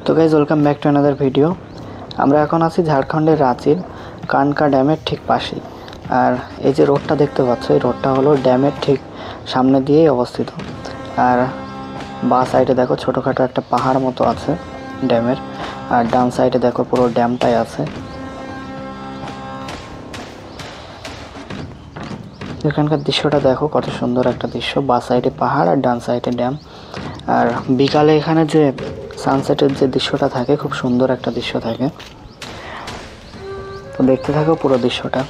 তো guys welcome back to another video. আমরা এখন আছি ঝাড়খণ্ডের রাঁচির কানকা ড্যামের ঠিক পাশেই। আর এই যে রোডটা দেখতে পাচ্ছ, এই রোডটা হলো ড্যামের ঠিক সামনে দিয়েই অবস্থিত। আর বাঁ সাইডে দেখো ছোটোখাটো একটা পাহাড় মতো আছে ড্যামের, আর ডান সাইডে দেখো পুরো ড্যামটাই আছে। এখানকার দৃশ্যটা দেখো কত সুন্দর একটা দৃশ্য, বাঁ সাইডে পাহাড় আর ডান সাইডে ড্যাম। আর বিকালে এখানে যে সানসেটের যে দৃশ্যটা থাকে, খুব সুন্দর একটা দৃশ্য থাকে। তো দেখতে থাকো পুরো দৃশ্যটা।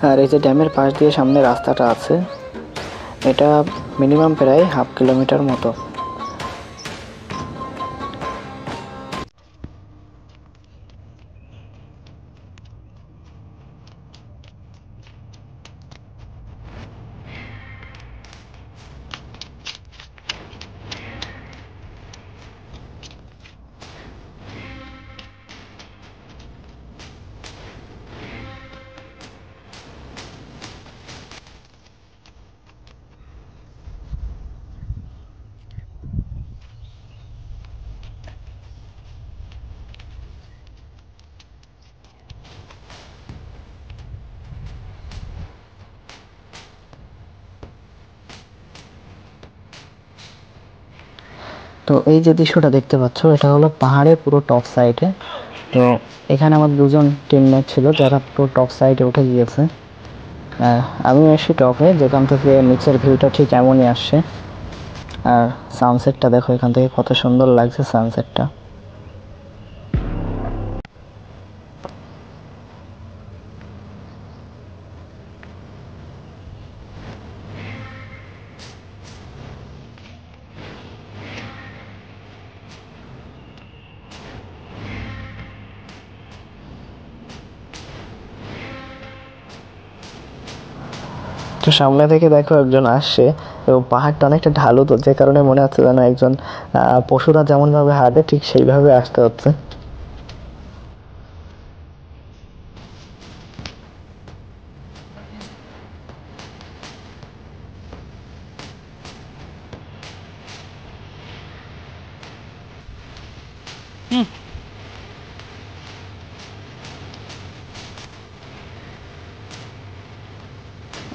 আর এই যে ড্যামের পাশ দিয়ে সামনে রাস্তাটা আছে, এটা মিনিমাম প্রায় 1/2 কিলোমিটার মতো। তো এই যে দৃশ্যটা দেখতে পাচ্ছ, এটা হলো পাহাড়ের পুরো টপ সাইডে। তো এখানে আমার দুজন টিমমেট ছিল যারা পুরো টপ সাইডে উঠে গিয়েছে। আমি এসেছি টপে, যেখান থেকে নিচের ভিউটা ঠিক এমনই আসছে। আর সানসেটটা দেখো এখান থেকে কত সুন্দর লাগছে সানসেটটা। তো সামনে থেকে দেখো একজন আসছে, এবং পাহাড়টা অনেকটা ঢালু, তো যে কারণে মনে হচ্ছে যেন একজন পশুরা যেমন ভাবে হাঁটে ঠিক সেইভাবে আসতে হচ্ছে।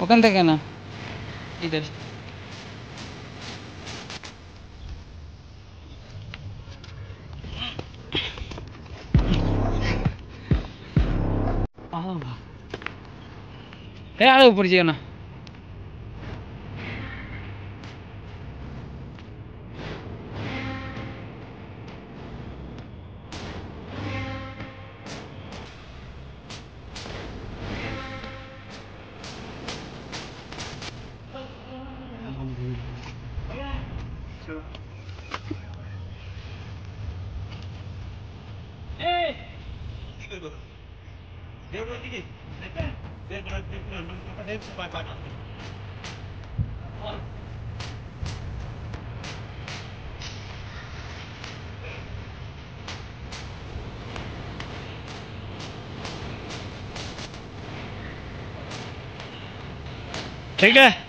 ওখান থেকে না, ইধার আরো উপরে যেও না। ठीक है।